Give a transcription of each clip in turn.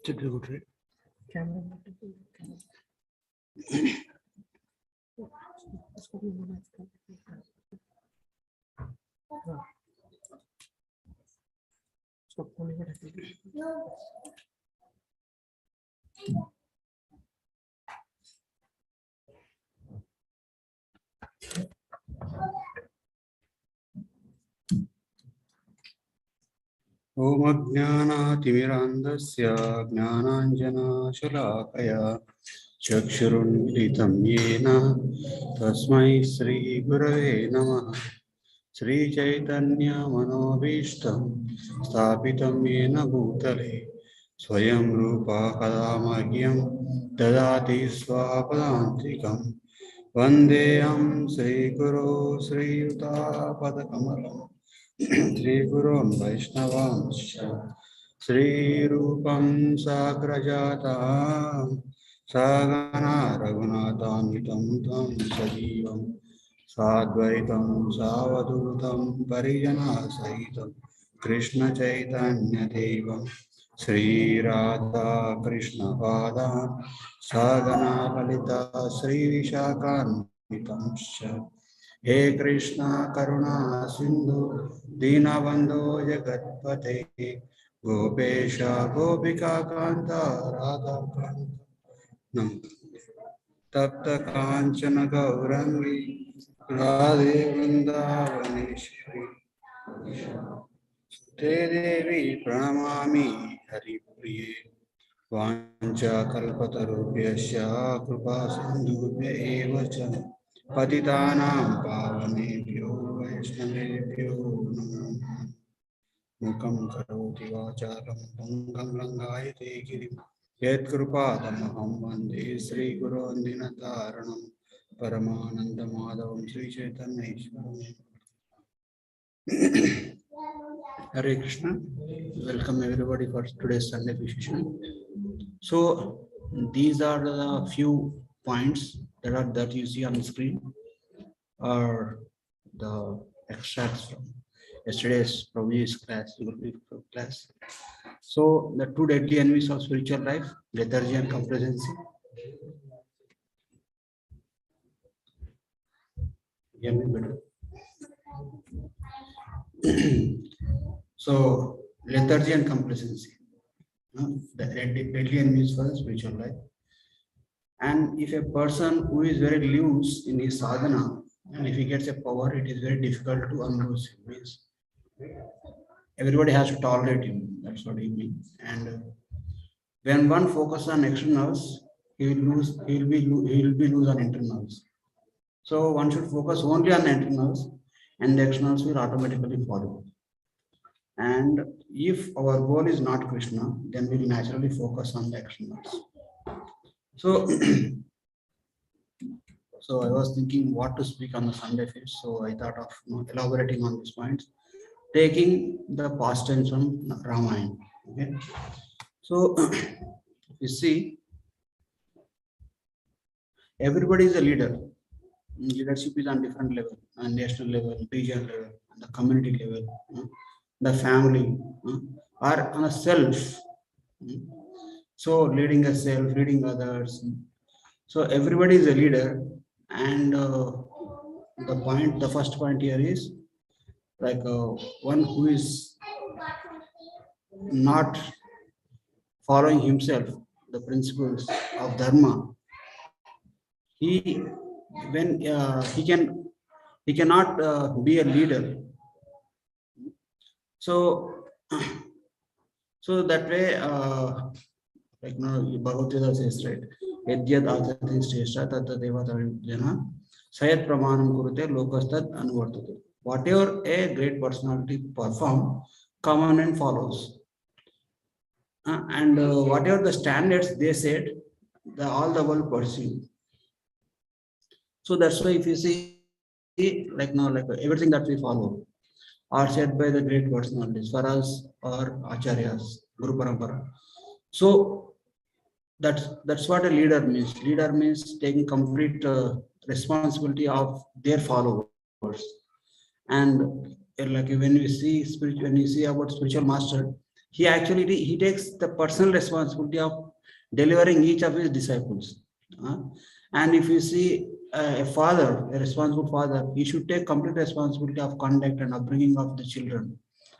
Should be good, right? Camera. Om Ajnana-timirandasya Jnananjana-shalakaya Chakshurunmilitam yena Tasmai Shri Gurave Namaha Shri Chaitanya Manobishtam Sthapitam yena Bhutale Swayam Rupa Kadamahyam Dadati Swapadantikam Vandeham Shri Guru Shri Yuta Padakamalam Shri Gurun Vaishnavamscha Shri Rupam Sagrajata Sagana Raghunatamitam Tam Sajivam Sadvaitam Savadutam Parijana Sahitam Krishna Chaitanya Devam Shri Radha Krishna Pada Sagana Lalita Shri Vishakanitamscha He Krishna Karuna Sindhu Dinabandho Jagatpate Gopesha Gopika Kanta Radha Kanta Nam Tapta Kanchana Gaurangi Radhe Vrindavaneshwari Te Devi Pranamami Hari Priye Vancha Kalpatarubhyasya Kripa Sindhubhya Eva Cha Patitanam Pavanebhyo Vaishnavebhyo Namo Mukam Karoti Vacharam Pangam Langayate Girim Yet Krupadamaham Vande Sri Guru Andinataranam Paramananda Madhavam Sri Chaitanya Ishwaram Hare Krishna. Welcome everybody for today's Sunday session. So these are the few points that you see on the screen, are the extracts from yesterday's Prabhuji's class. So the two deadly enemies of spiritual life, lethargy and complacency. Hear me better. So lethargy and complacency, the deadly enemies for the spiritual life. And if a person who is very loose in his sadhana, and if he gets a power, it is very difficult to unloose him. Means everybody has to tolerate him. That's what he means. And when one focuses on externals, he will be loose on internals. So one should focus only on the internals, and the externals will automatically follow. And if our goal is not Krishna, then we will naturally focus on the externals. So, so I was thinking what to speak on the Sunday feast. So I thought of elaborating on these points, taking the past tense from Ramayana. Okay. So you see, everybody is a leader. Leadership is on different level, on national level, regional level, on the community level, the family, or on a self. So leading a self, leading others. So everybody is a leader, and the first point here is like one who is not following himself the principles of dharma. He cannot be a leader. So that way, like now Bhagavad Gita says, right? Yadyad ajati shrestha tatta devata jana sayat pramanam kurute lokastad anuvartate. Whatever a great personality perform, common and follows. And whatever the standards they set, all the world pursue. So that's why if you see, like now, like everything that we follow are set by the great personalities for us or acharyas, Guru Parampara. So that's what a leader means. Leader means taking complete responsibility of their followers. And like when you see about spiritual master, he takes the personal responsibility of delivering each of his disciples. And if you see a father, a responsible father, he should take complete responsibility of conduct and upbringing of the children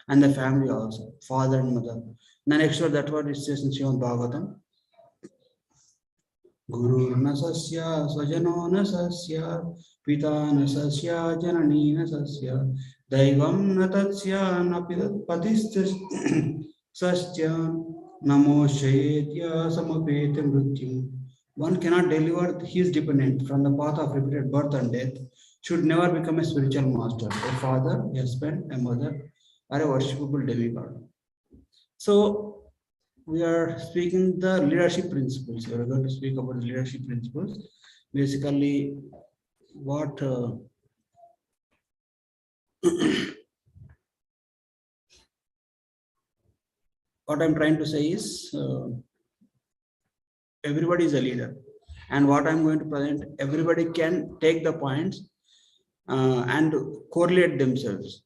and the family also, father and mother. The next word, that word it says in Srimad Bhagavatam. Guru na sasya swajano na sasya pita na sasya janani na sasya daivam na tatsya na padisya sasya namo shayetya samapete mrityu. One cannot deliver his dependent from the path of repeated birth and death, should never become a spiritual master, a father, a husband, a mother, or a worshipable demigod. So we are speaking the leadership principles. We are going to speak about the leadership principles. Basically, what what I'm trying to say is everybody is a leader, and what I'm going to present, everybody can take the points and correlate themselves.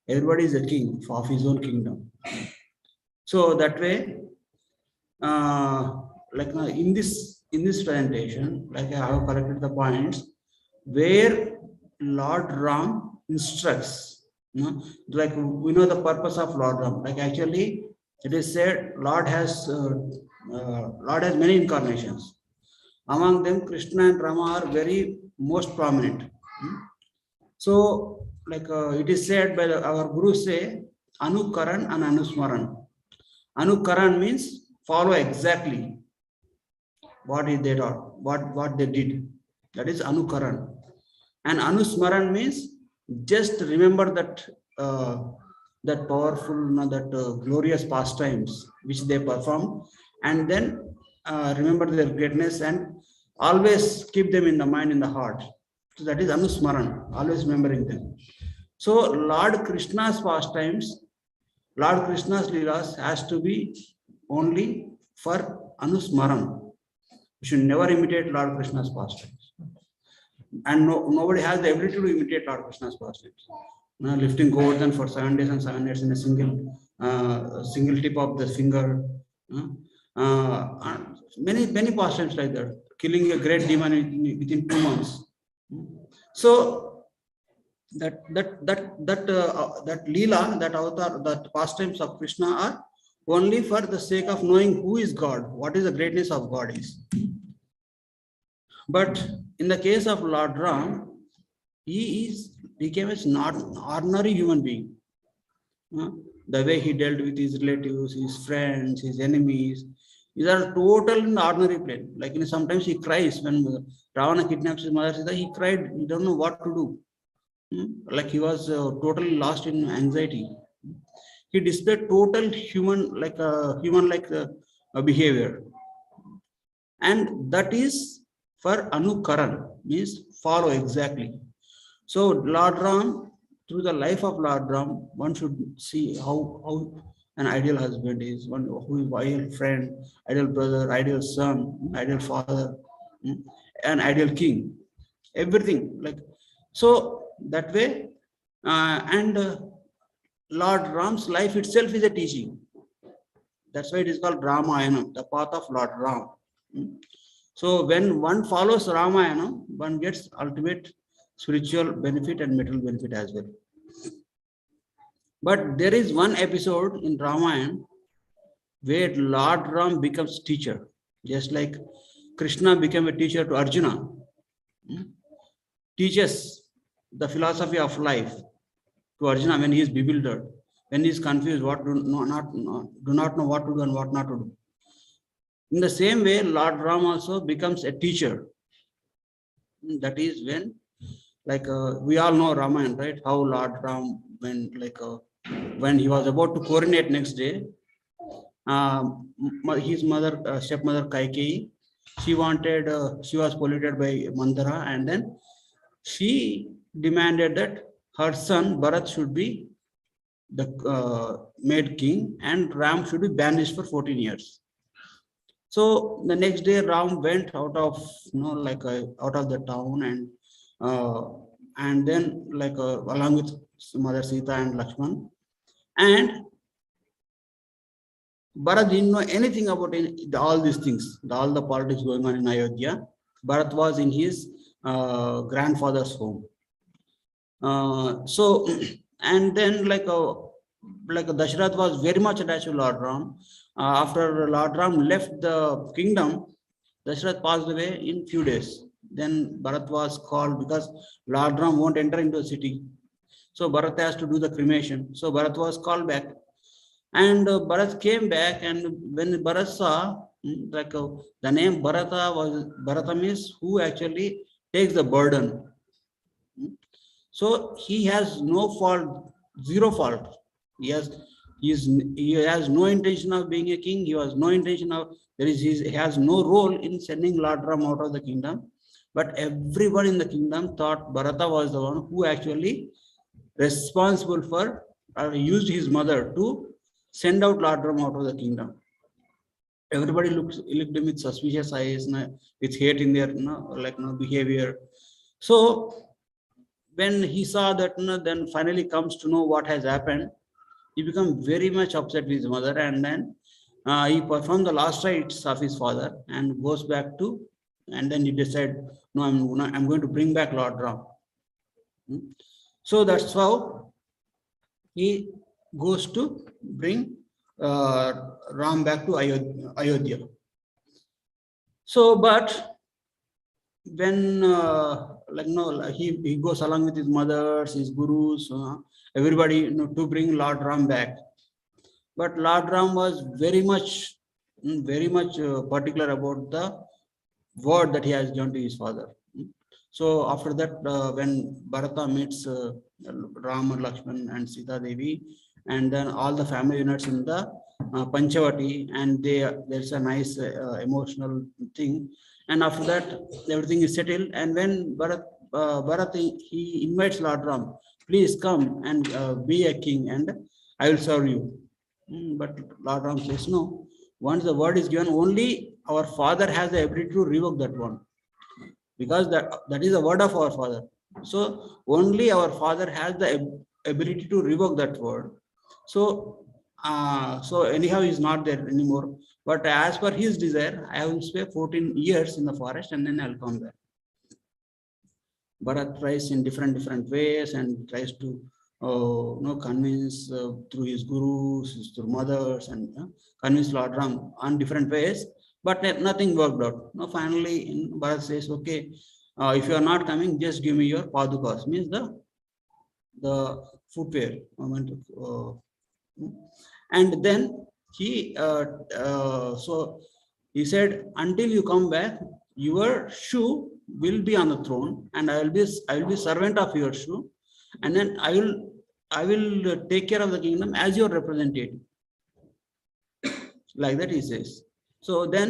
Everybody is a king of his own kingdom. So that way, like in this presentation, like I have collected the points where Lord Ram instructs. Like we know the purpose of Lord Ram. Like actually, it is said Lord has many incarnations. Among them, Krishna and Rama are very most prominent. So, like it is said by our Guru say, Anukaran and Anusmaran. Anukaran means follow exactly what they did or what they did. That is Anukaran. And Anusmaran means just remember that that powerful, glorious pastimes which they performed, and then remember their greatness and always keep them in the mind, in the heart. So that is Anusmaran, always remembering them. So Lord Krishna's pastimes, Lord Krishna's Leelas has to be only for Anusmaran. You should never imitate Lord Krishna's pastimes. And nobody has the ability to imitate Lord Krishna's pastimes. Lifting Govardhan for 7 days and 7 years in a single tip of the finger. Many pastimes like that. Killing a great demon within 2 months. So that Leela, that avatar, that pastimes of Krishna are only for the sake of knowing who is God, what is the greatness of God is. But in the case of Lord Ram, he became a not ordinary human being. The way he dealt with his relatives, his friends, his enemies, these are total in the ordinary plane. Like sometimes he cries when Ravana kidnaps his mother Sita. He cried. He don't know what to do. Like he was totally lost in anxiety. He displayed total human-like behavior, and that is for Anukaran, means follow exactly. So Lord Ram, through the life of Lord Ram, one should see how an ideal husband is, one who is ideal friend, ideal brother, ideal son, ideal father, an ideal king, everything like so. That way, Lord Ram's life itself is a teaching. That's why it is called Ramayana, the path of Lord Ram. So when one follows Ramayana, one gets ultimate spiritual benefit and material benefit as well. But there is one episode in Ramayana where Lord Ram becomes teacher, just like Krishna became a teacher to Arjuna. Teaches the philosophy of life to Arjuna when he is bewildered, when he is confused, do not know what to do and what not to do. In the same way, Lord Ram also becomes a teacher. That is when, like we all know Ramayana, right? How Lord Ram, when he was about to coronate next day, his mother, stepmother Kaikeyi, she was polluted by Mandara, and then she demanded that her son Bharat should be the made king and Ram should be banished for 14 years. So the next day Ram went out of out of the town, and then along with Mother Sita and Lakshman, and Bharat didn't know anything about all these things, all the politics going on in Ayodhya. Bharat was in his grandfather's home. So, and then like Dashrath was very much attached to Lord Ram. After Lord Ram left the kingdom, Dashrath passed away in few days. Then Bharat was called because Lord Ram won't enter into the city. So Bharat has to do the cremation. So Bharat was called back. And Bharat came back, and when Bharat saw the name Bharata means who actually takes the burden. So he has no fault, zero fault. He has he has no intention of being a king. He has no intention of he has no role in sending Lord Ram out of the kingdom. But everyone in the kingdom thought Bharata was the one who actually responsible for used his mother to send out Lord Ram out of the kingdom. Everybody looked him with suspicious eyes, with hate in their behavior. So when he saw that, then finally comes to know what has happened, he became very much upset with his mother, and then he performed the last rites of his father and goes back to, and then he decided, no, I'm going to bring back Lord Ram. So that's how he goes to bring Ram back to Ayodhya. So, but when he goes along with his mothers, his gurus, everybody to bring Lord Ram back. But Lord Ram was very much particular about the word that he has given to his father. So after that, when Bharata meets Rama, Lakshman, and Sita Devi, and then all the family units in the Panchavati, and there's a nice emotional thing. And after that, everything is settled. And when Bharat he invites Lord Ram, please come and be a king, and I will serve you. But Lord Ram says no. Once the word is given, only our father has the ability to revoke that one, because that is the word of our father. So only our father has the ability to revoke that word. So so anyhow he's not there anymore. But as per his desire, I will stay 14 years in the forest and then I'll come back. Bharat tries in different ways and tries to convince through his gurus, through mothers, and convince Lord Ram on different ways, but nothing worked out. No, finally, Bharat says, "Okay, if you are not coming, just give me your padukas," means the footwear. And then he so he said, until you come back, your shoe will be on the throne, and I will be servant of your shoe, and then I will take care of the kingdom as your representative. Like that he says. So then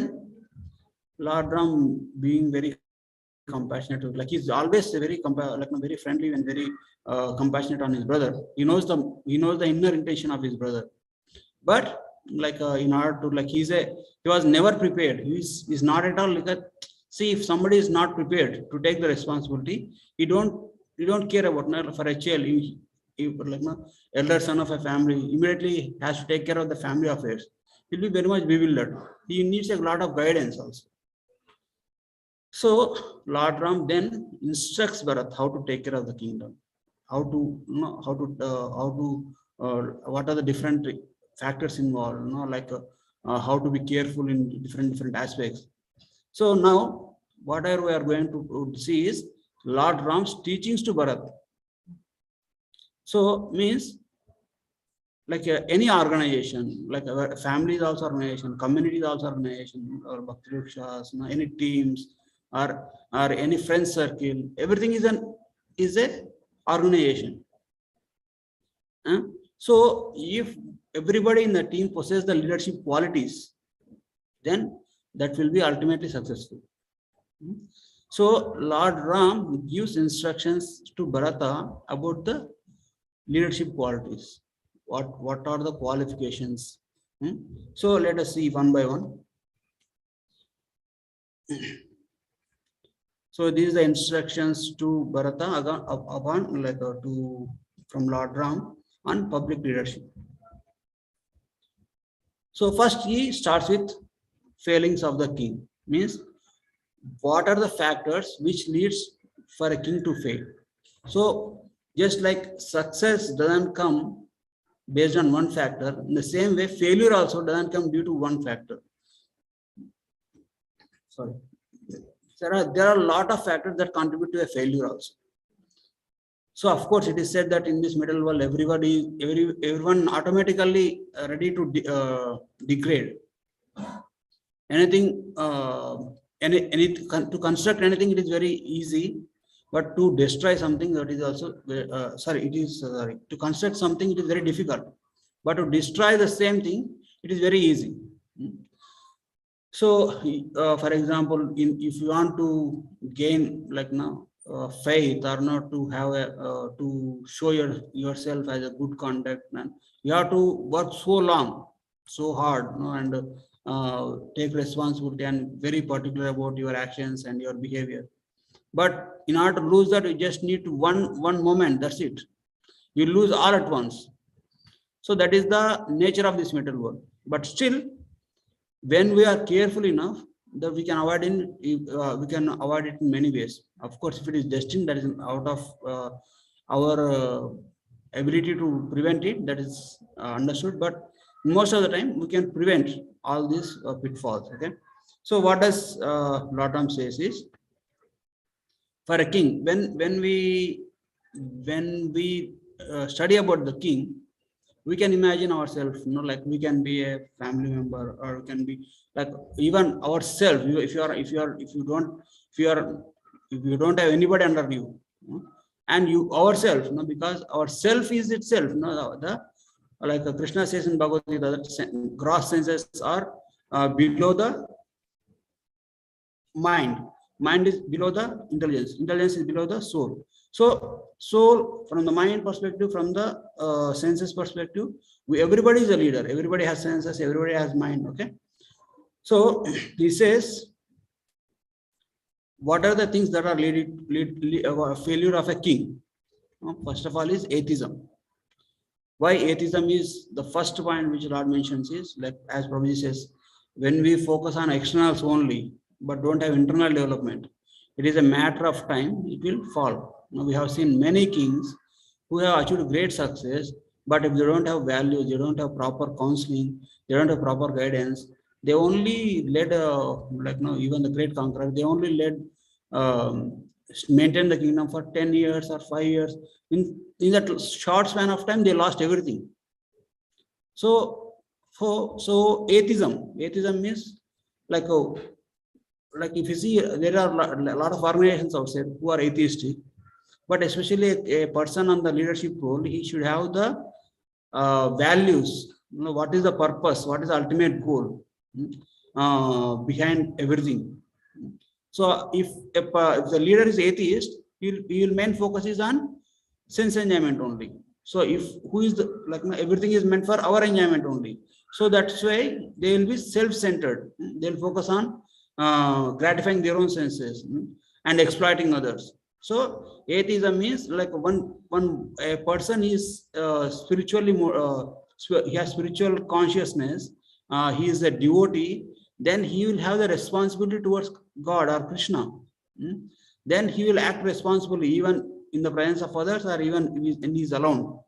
Lord Ram, being very compassionate, like he's always very very friendly and very compassionate on his brother. He knows the inner intention of his brother, but in order to he was never prepared. He's not at all see, if somebody is not prepared to take the responsibility, you don't care about for a child. Elder son of a family immediately has to take care of the family affairs. He'll be very much bewildered. He needs a lot of guidance also. So Lord Ram then instructs Bharat how to take care of the kingdom, how to what are the different factors involved, how to be careful in different aspects. So now whatever we are going to see is Lord Ram's teachings to Bharat. So means any organization, like a family is also organization, community is also organization, or Bhakti Vrikshas, any teams, or any friend circle, everything is a organization. So if everybody in the team possesses the leadership qualities, then that will be ultimately successful. So Lord Ram gives instructions to Bharata about the leadership qualities. What are the qualifications? So let us see one by one. So these are the instructions to Bharata upon from Lord Ram on public leadership. So first he starts with failings of the king. Means what are the factors which leads for a king to fail? So just like success doesn't come based on one factor, in the same way failure also doesn't come due to one factor. Sorry. There are a lot of factors that contribute to a failure also. So of course it is said that in this middle world everyone automatically ready to degrade anything. To construct anything it is very easy, but to destroy something that is also to construct something it is very difficult, but to destroy the same thing it is very easy. So for example, if you want to gain like now faith, or not to have a to show yourself as a good conduct man, you have to work so long, so hard, and take responsibility and very particular about your actions and your behavior. But in order to lose that, you just need to one moment, that's it. You lose all at once. So that is the nature of this metal world. But still, when we are careful enough, that we can avoid it in many ways. Of course, if it is destined, that is out of our ability to prevent it, that is understood. But most of the time we can prevent all these pitfalls. Okay, so what does Lord says is, for a king, when we study about the king, we can imagine ourselves, like we can be a family member, or we can be like even ourselves. If you don't have anybody under you, and you ourselves, because our self is itself, the like Krishna says in Bhagavad Gita, that gross senses are below the mind is below the intelligence is below the soul. So soul, from the mind perspective, from the senses perspective, everybody is a leader, everybody has senses, everybody has mind. Okay, so he says, what are the things that are failure of a king? First of all is atheism. Why atheism is the first point which Lord mentions is, like as Prabhuji says, when we focus on externals only but don't have internal development, it is a matter of time, it will fall. Now, we have seen many kings who have achieved great success, but if they don't have values, they don't have proper counseling, they don't have proper guidance, they only led even the great conqueror, they only led maintain the kingdom for 10 years or 5 years. In that short span of time, they lost everything. So atheism means like if you see, there are a lot of organizations outside who are atheistic, but especially a person on the leadership role, he should have the values. What is the purpose? What is the ultimate goal behind everything? So if the leader is atheist, he'll main focus is on sense enjoyment only. So if everything is meant for our enjoyment only. So that's why they will be self-centered. They'll focus on gratifying their own senses and exploiting others. So atheism means like a person is spiritually more, he has spiritual consciousness, he is a devotee, then he will have the responsibility towards God or Krishna. Then he will act responsibly even in the presence of others, or even when he is alone.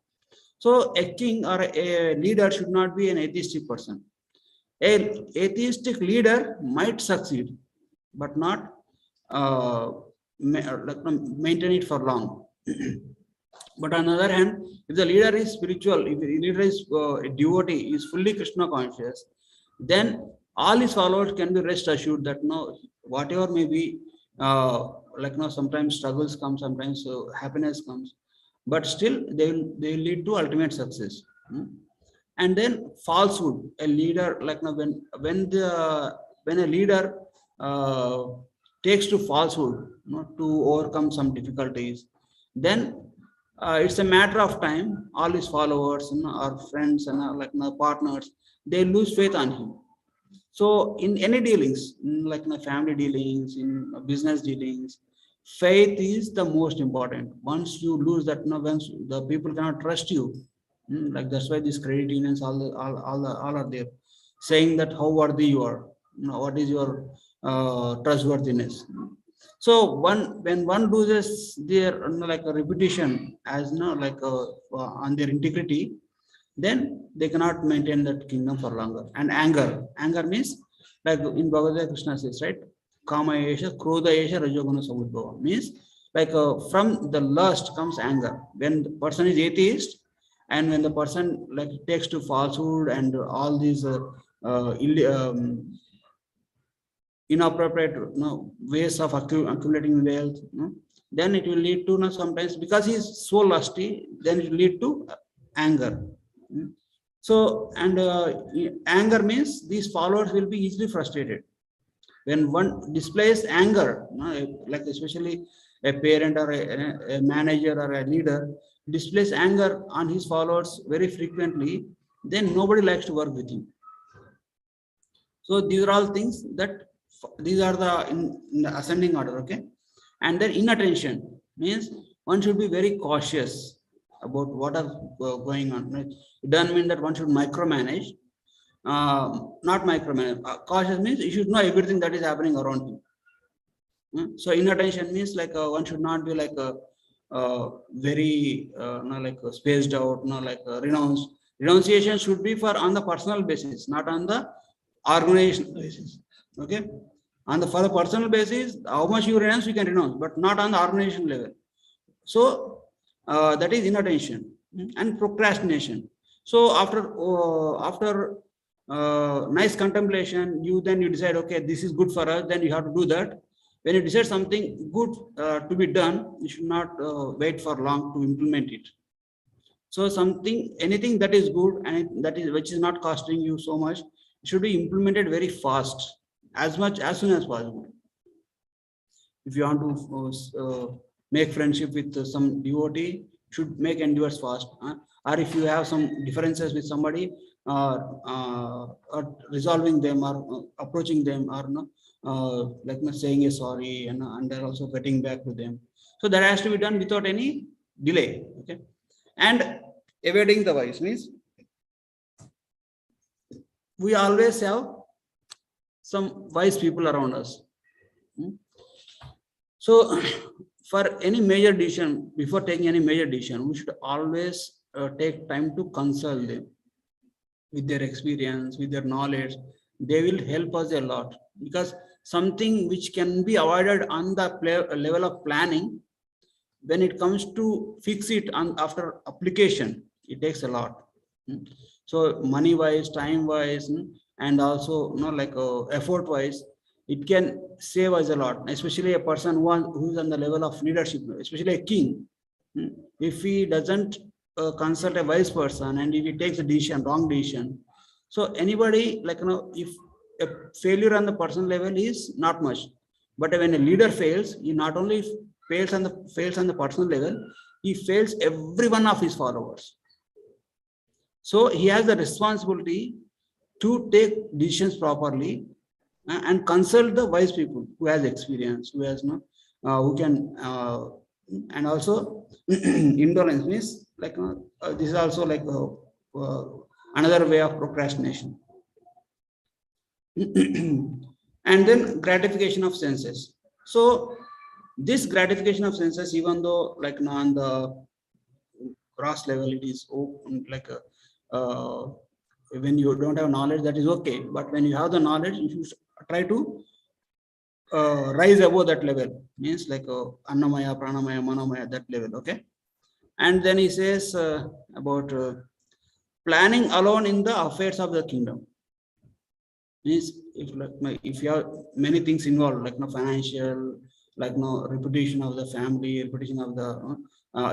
So a king or a leader should not be an atheistic person. A atheistic leader might succeed, but not maintain it for long. But on the other hand, if the leader is spiritual, if the leader is a devotee, is fully Krishna conscious, then all his followers can be rest assured that whatever may be, sometimes struggles come, sometimes happiness comes, but still they will lead to ultimate success. And then falsehood, a leader, when a leader takes to falsehood, to overcome some difficulties, then it's a matter of time, all his followers, our friends and partners, they lose faith on him. So in any dealings, like family dealings, in business dealings, faith is the most important. Once you lose that, once the people cannot trust you, like that's why these credit unions all are there. saying that how worthy you are, what is your trustworthiness. So when one loses their like a repetition as like on their integrity, then they cannot maintain that kingdom for longer. And anger means, like in Bhagavad Gita, Krishna says, right? Kama esha, krodha esha, rajoguna samudbhava, means like from the lust comes anger. When the person is atheist, and when the person like takes to falsehood and all these inappropriate ways of accumulating wealth, then it will lead to sometimes, because he is so lusty, then it will lead to anger. So, and anger means these followers will be easily frustrated. When one displays anger, like especially a parent or a manager or a leader displays anger on his followers very frequently, then nobody likes to work with him. So these are all things that these are the in the ascending order, okay? And then inattention means one should be very cautious about what are going on. Right? It doesn't mean that one should micromanage. Not micromanage. Cautious means you should know everything that is happening around you. So inattention means like one should not be like very like spaced out, like renounced. Renunciation should be for on the personal basis, not on the organizational basis. Okay, for the personal basis, how much you renounce, you can renounce, but not on the organization level. So that is inattention. And procrastination. So after nice contemplation, you decide, okay, this is good for us, then you have to do that. When you decide something good to be done, you should not wait for long to implement it. So anything that is good and which is not costing you so much, should be implemented very fast, as soon as possible. If you want to make friendship with some devotee, should make endeavors fast. Or if you have some differences with somebody, or resolving them, or approaching them, or like saying a sorry, and then also getting back to them. So that has to be done without any delay. Okay, and evading the vice means we always have some wise people around us. So for any major decision, before taking any major decision, we should always take time to consult them with their experience, with their knowledge. They will help us a lot, because something which can be avoided on the level of planning, when it comes to fix it after application, it takes a lot. So money wise, time wise, and also like effort wise, it can save us a lot, especially a person who is on the level of leadership, especially a king. If he doesn't consult a wise person, and if he takes a wrong decision, so anybody, like if a failure on the personal level is not much, but when a leader fails, he not only fails on the personal level, he fails every one of his followers. So he has the responsibility to take decisions properly and consult the wise people who has experience, who has who can, and also indolence means like this is also like another way of procrastination. And then gratification of senses. So this gratification of senses, even though like on the gross level it is like when you don't have knowledge, that is okay, but when you have the knowledge, you should try to rise above that level, means like annamaya, pranamaya, manomaya, that level. Okay, and then he says about planning alone in the affairs of the kingdom. Means if you have many things involved, like financial, like reputation of the family, reputation of the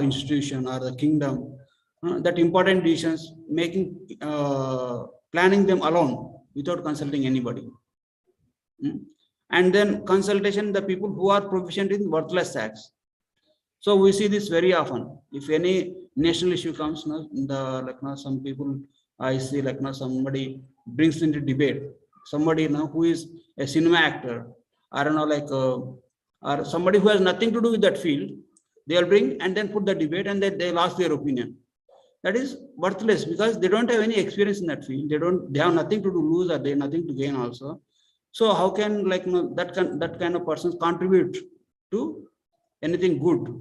institution or the kingdom, that important decisions, planning them alone without consulting anybody. And then consultation, the people who are proficient in worthless acts. So we see this very often. If any national issue comes, some people I see, somebody brings into debate, somebody who is a cinema actor, I don't know, or somebody who has nothing to do with that field, they'll bring and then put the debate, and then they'll ask their opinion. that is worthless, because they don't have any experience in that field. They have nothing to lose, or they have nothing to gain also. So how can, like, that kind of persons contribute to anything good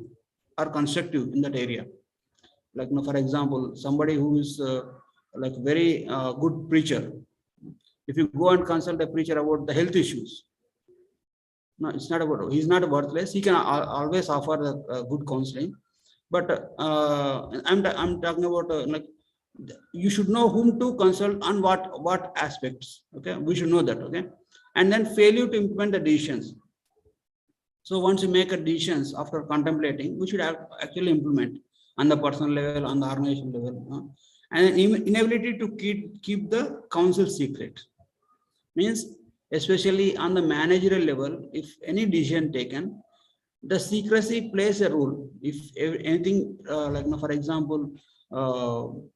or constructive in that area? Like, for example, somebody who is like very good preacher, if you go and consult a preacher about the health issues, no, it's not about, he's not worthless. He can always offer the good counseling. But I'm talking about like, you should know whom to consult on what aspects. Okay, we should know that. Okay, and then failure to implement the decisions. So once you make a decisions after contemplating, we should actually implement on the personal level, on the organization level, and inability to keep the council secret. Means, especially on the managerial level, if any decision taken, the secrecy plays a role. If anything, like, for example,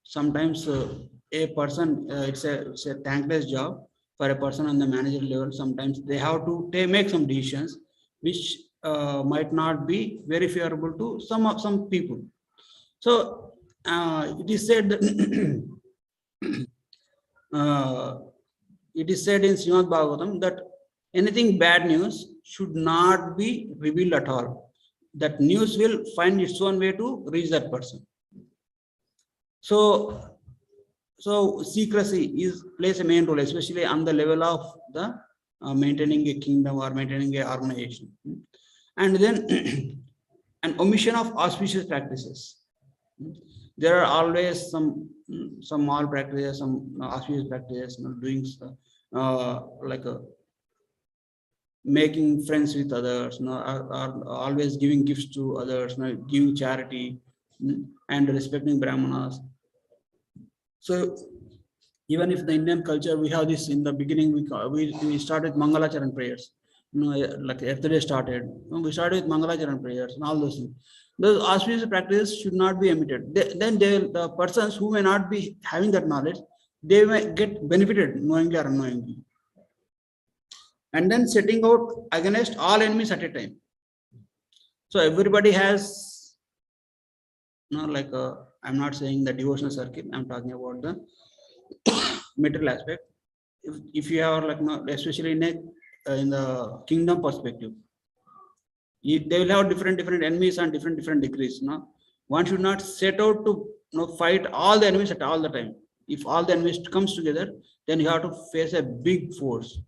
sometimes a person, it's a thankless job for a person on the managerial level. Sometimes they have to make some decisions which might not be very favorable to some people. So it is said that it is said in Srimad Bhagavatam that anything bad news should not be revealed at all. That news will find its own way to reach that person. So secrecy plays a main role, especially on the level of the maintaining a kingdom or maintaining an organization. And then an omission of auspicious practices. There are always some mal practices, some auspicious practices, doing like making friends with others, are always giving gifts to others, giving charity, and respecting brahmanas. So even if the Indian culture, we have this in the beginning, we started Mangalacharan prayers. Like yesterday started, we started with Mangalacharan prayers and all those things. Those auspicious practices should not be omitted. Then the persons who may not be having that knowledge, they may get benefited knowingly or unknowingly. And then setting out against all enemies at a time. So everybody has, like I'm not saying the devotional circle, I'm talking about the material aspect. If you are like, especially in the kingdom perspective, they will have different enemies and different degrees. One should not set out to fight all the enemies at all the time. If all the enemies comes together, then you have to face a big force.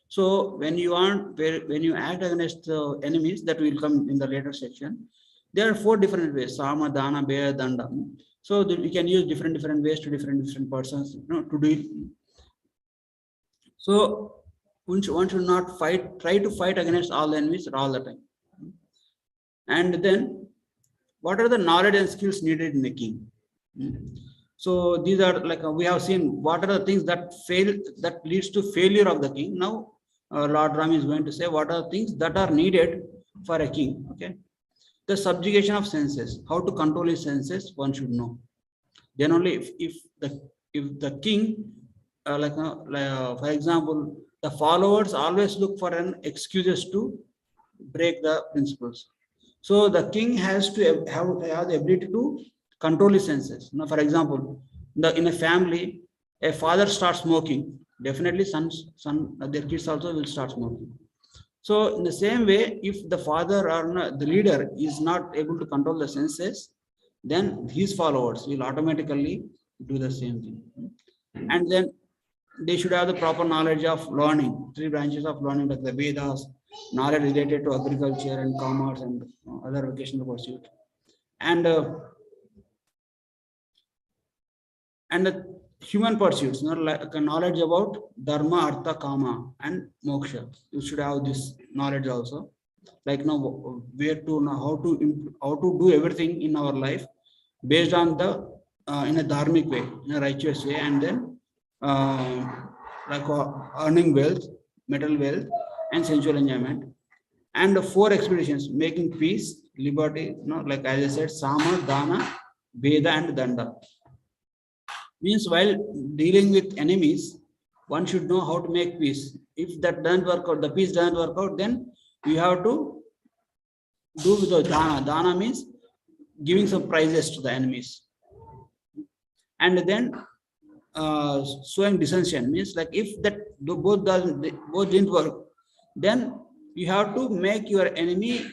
So when you act against the enemies, that will come in the later section, there are 4 different ways: Sama, Dana, Beya, Danda. So we can use different ways to different persons, to do it. So one should not try to fight against all the enemies all the time. And then, what are the knowledge and skills needed in the king? So these are, like, we have seen what are the things that leads to failure of the king. Now Lord Ram is going to say what are the things that are needed for a king. Okay, the subjugation of senses, how to control his senses, one should know. Then only if the king, for example, the followers always look for an excuses to break the principles. So the king has to have the ability to control his senses. For example, in a family, a father starts smoking, definitely their kids also will start smoking. So in the same way, if the father or the leader is not able to control the senses, then his followers will automatically do the same thing. And then they should have the proper knowledge of learning, 3 branches of learning, like the Vedas, knowledge related to agriculture and commerce and other vocational pursuits, and the human pursuits, like knowledge about dharma, artha, kama, and moksha. You should have this knowledge also, like where to how to do everything in our life based on the in a dharmic way, in a righteous way, and then like earning wealth, material wealth, and sensual enjoyment. And the 4 expeditions: making peace, liberty, like as I said, Sama, Dana, Veda, and Danda. Means while dealing with enemies, one should know how to make peace. If that doesn't work out, the peace doesn't work out, then you have to do with the Dana. Dana means giving some prizes to the enemies. and then showing dissension means like if that both didn't work, then you have to make your enemy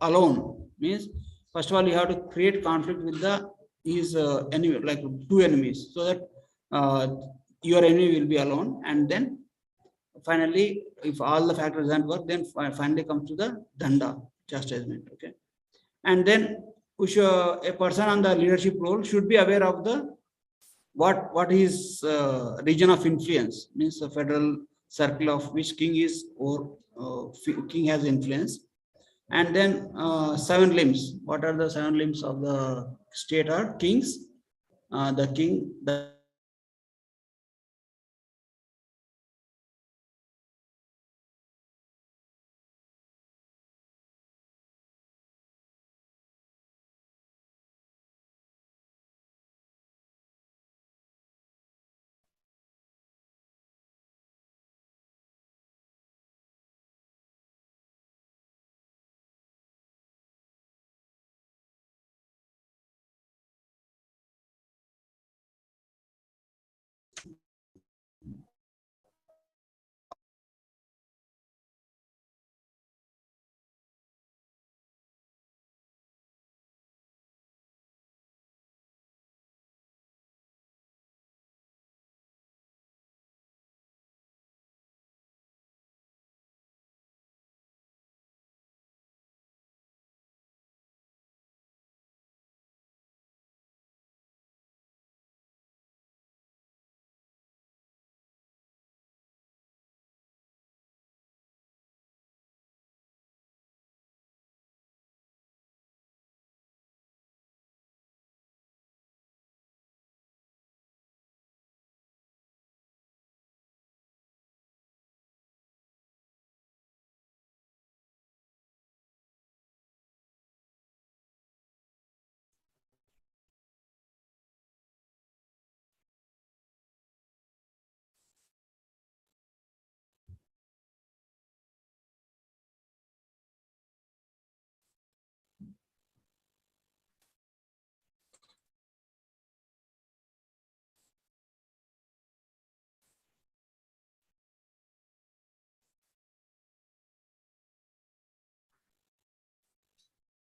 alone. Means first of all you have to create conflict with the his enemy, like two enemies, so that uh, your enemy will be alone, and then finally if all the factors don't work, then finally comes to the danda, chastisement. Okay, and then a person on the leadership role should be aware of the what is region of influence, means the federal circle of which king is, or king has influence. And then seven limbs, what are the seven limbs of the state are kings, the king, the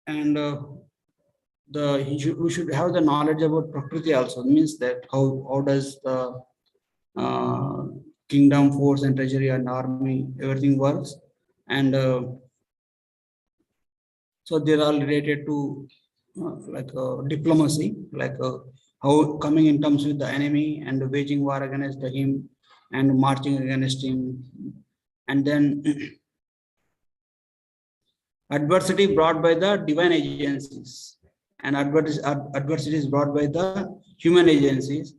and we should have the knowledge about prakriti also, means that how does the uh, kingdom, force and treasury and army, everything works. And so they're all related to diplomacy, like how coming in terms with the enemy and waging war against him and marching against him. And then adversity brought by the divine agencies, and adversity is brought by the human agencies.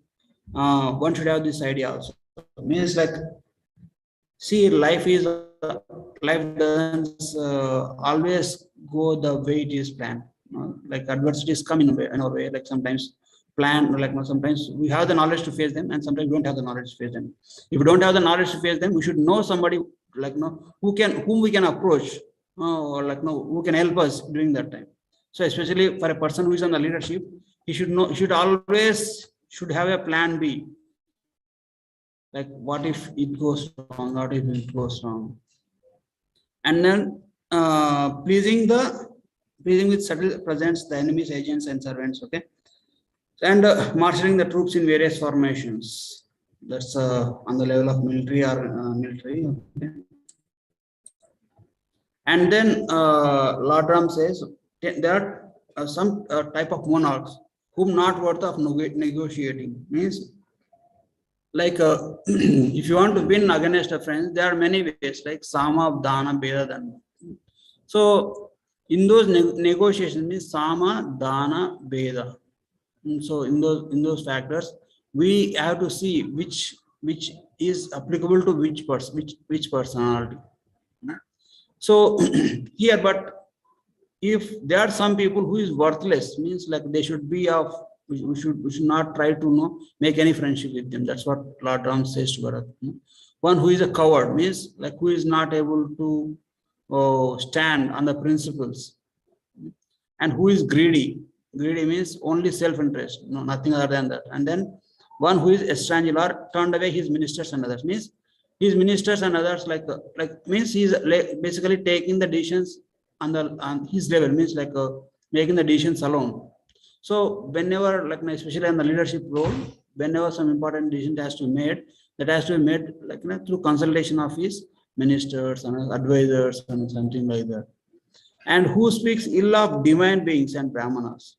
One should have this idea also. Means like, see, life doesn't always go the way it is planned. Like adversities come in our way. Like sometimes sometimes we have the knowledge to face them, and sometimes we don't have the knowledge to face them. If we don't have the knowledge to face them, we should know somebody whom we can approach, or who can help us during that time. So especially for a person who is on the leadership, he should always should have a plan B. Like what if it goes wrong? What if it goes wrong? And then pleasing with subtle presence the enemy's agents and servants. Okay, and marshalling the troops in various formations. That's on the level of military or military. Okay. And then Lord Ram says there are some type of monarchs whom not worth of negotiating. Means like if you want to win against a friend, there are many ways, like Sama, Dana, Beda. So in those negotiations, means Sama, Dana, Beda. So in those factors, we have to see which is applicable to which person, which personality. So here, but if there are some people who is worthless, means like they should be of, we should not try to make any friendship with them. That's what Lord Ram says to Bharat. One who is a coward, means like who is not able to stand on the principles, and who is greedy, Greedy means only self-interest, no, nothing other than that. And then one who is estranged or turned away his ministers and others, means his ministers and others like means he's basically taking the decisions on his level, means making the decisions alone. So whenever especially in the leadership role, whenever some important decision has to be made, that has to be made through consultation of his ministers and advisors and something like that. And who speaks ill of divine beings and brahmanas,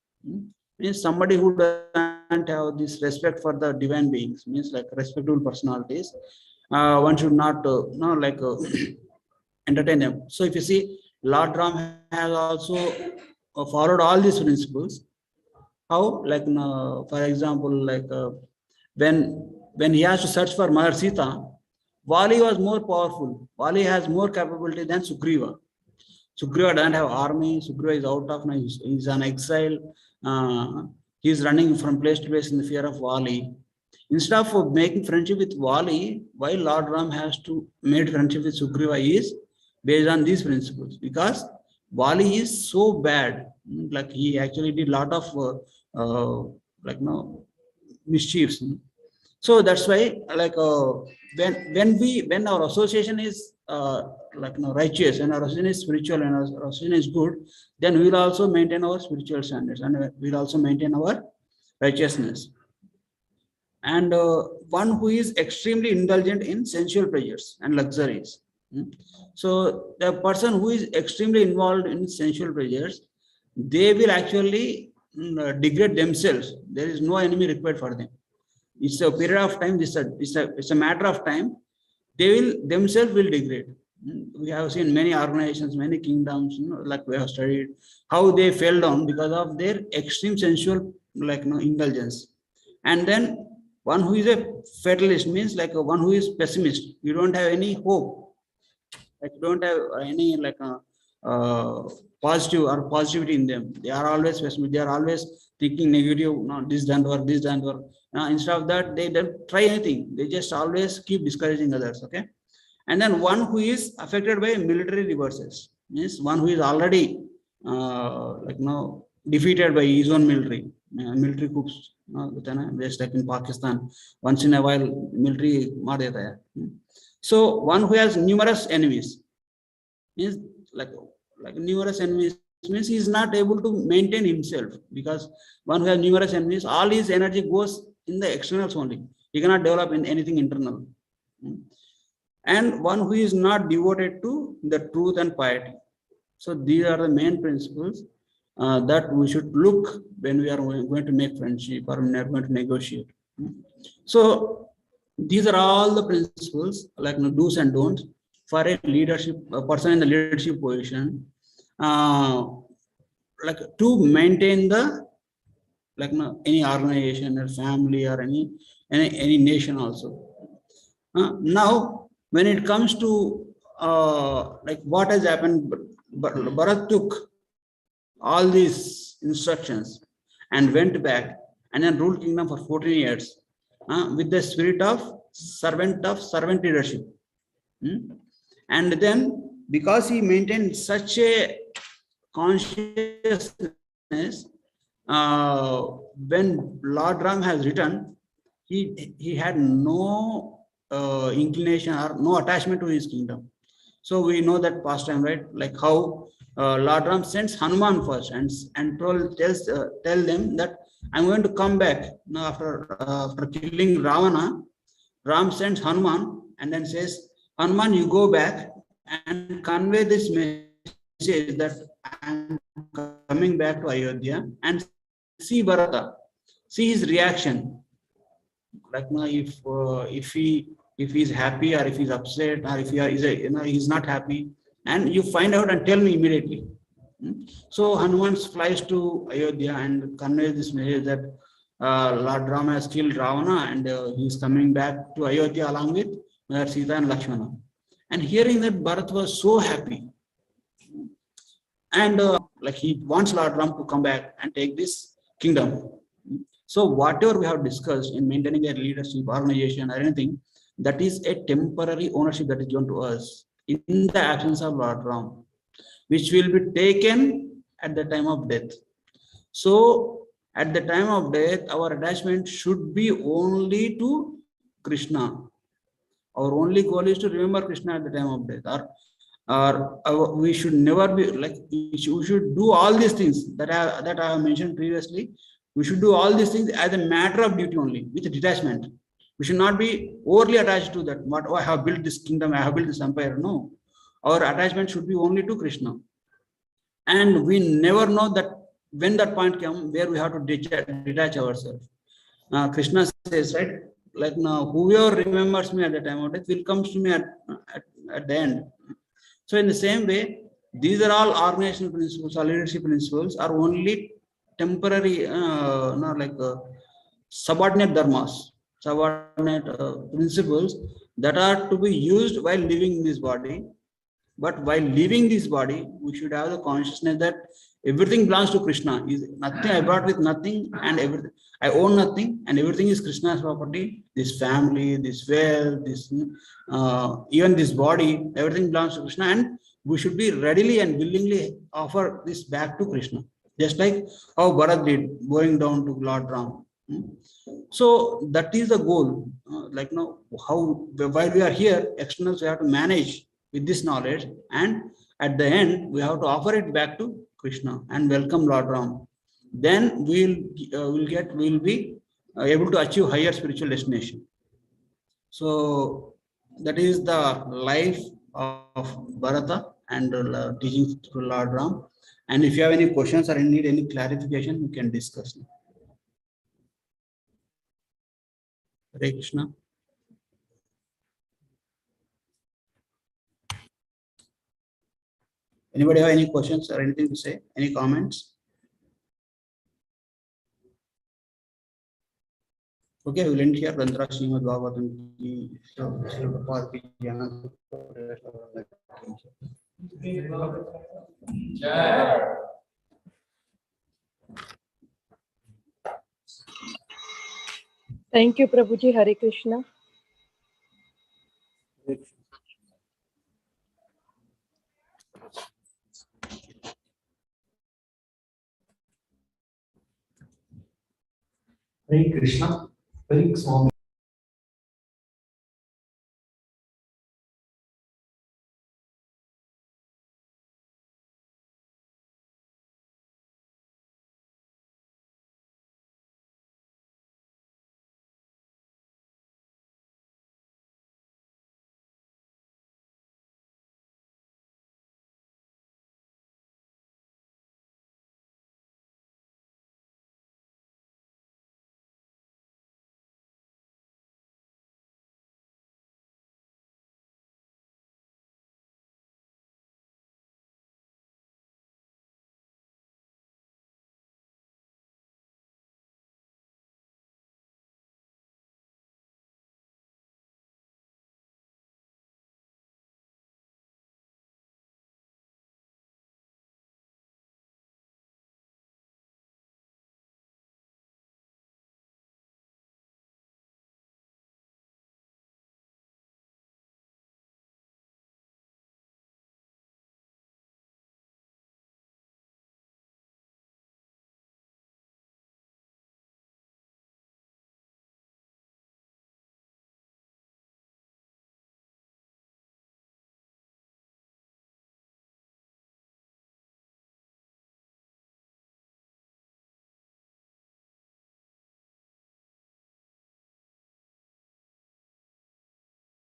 means somebody who doesn't have this respect for the divine beings, means respectable personalities. One should not entertain them. So if you see, Lord Ram has also followed all these principles. How, for example, when he has to search for Mother Sita, Vali was more powerful. Vali has more capability than Sugriva. Sugriva doesn't have army. Sugriva is out of, he's an exile. He's running from place to place in the fear of Vali. Instead of making friendship with Vali, why Lord Ram has to make friendship with Sugriva is based on these principles, because Vali is so bad. He actually did a lot of mischiefs. So that's why when our association is righteous, and our association is spiritual, and our association is good, then we will also maintain our spiritual standards, and we will also maintain our righteousness. And one who is extremely indulgent in sensual pleasures and luxuries. So the person who is extremely involved in sensual pleasures, they will actually degrade themselves. There is no enemy required for them. It's a period of time. It's a matter of time. They will themselves will degrade. We have seen many organizations, many kingdoms, we have studied how they fell down because of their extreme sensual indulgence. And then one who is a fatalist means one who is pessimist. You don't have any hope. You don't have any positive or positivity in them. They are always pessimistic. They are always thinking negative. No, this doesn't work. This doesn't work. Instead of that, they don't try anything. They just always keep discouraging others. Okay. And then one who is affected by military reverses means one who is already defeated by his own military coups. Just like in Pakistan, once in a while military maar deta hai. So one who has numerous enemies means numerous enemies means he is not able to maintain himself, because one who has numerous enemies, all his energy goes in the externals only. He cannot develop in anything internal. And one who is not devoted to the truth and piety. So these are the main principles that we should look when we are going to make friendship or when we are going to negotiate. So these are all the principles do's and don'ts for a person in the leadership position, to maintain the any organization or family or any nation also. Now when it comes to what has happened, Bharat took all these instructions and went back and then ruled kingdom for 14 years with the spirit of servant leadership. And then because he maintained such a consciousness, when Lord Ram has returned, he had no inclination or no attachment to his kingdom. So we know that past time, right? How Lord Ram sends Hanuman first and tell them that I'm going to come back. Now after killing Ravana, Ram sends Hanuman and then says, Hanuman, you go back and convey this message that I'm coming back to Ayodhya, and see Bharata, see his reaction. If he's happy or if he's upset or if he's not happy, and you find out and tell me immediately. So Hanuman flies to Ayodhya and conveys this message that Lord Rama has killed Ravana and he's coming back to Ayodhya along with Sita and Lakshmana. And hearing that, Bharat was so happy, and he wants Lord Ram to come back and take this kingdom. So whatever we have discussed in maintaining a leadership, organization or anything, that is a temporary ownership that is given to us in the absence of Lord Ram, which will be taken at the time of death. So at the time of death, our attachment should be only to Krishna. Our only goal is to remember Krishna at the time of death, or we should never be like, we should do all these things that I have mentioned previously. We should do all these things as a matter of duty only, with detachment. We should not be overly attached to that. What, oh, I have built this kingdom, I have built this empire. No, our attachment should be only to Krishna. And we never know that when that point comes where we have to detach ourselves. Krishna says, right, like now, whoever remembers me at the time of death will come to me at the end. So in the same way, these are all organizational principles or leadership principles are only temporary, subordinate dharmas, subordinate principles that are to be used while living in this body. But while leaving this body, we should have the consciousness that everything belongs to Krishna. Is nothing I brought with nothing, and everything I own nothing, and everything is Krishna's property. This family, this wealth, this even this body, everything belongs to Krishna, and we should be readily and willingly offer this back to Krishna, just like how Bharat did, going down to Lord Ram. So that is the goal. How while we are here, externals we have to manage with this knowledge, and at the end we have to offer it back to Krishna and welcome Lord Ram. Then we'll be able to achieve higher spiritual destination. So that is the life of Bharata and teaching through Lord Ram. And if you have any questions or need any clarification, you can discuss. Hare Krishna. Anybody have any questions or anything to say? Any comments? Okay, we'll end here. Rantra Srimad Bhagavatam ki Thank you, Prabhuji. Hare Krishna. Hare Krishna. Very small.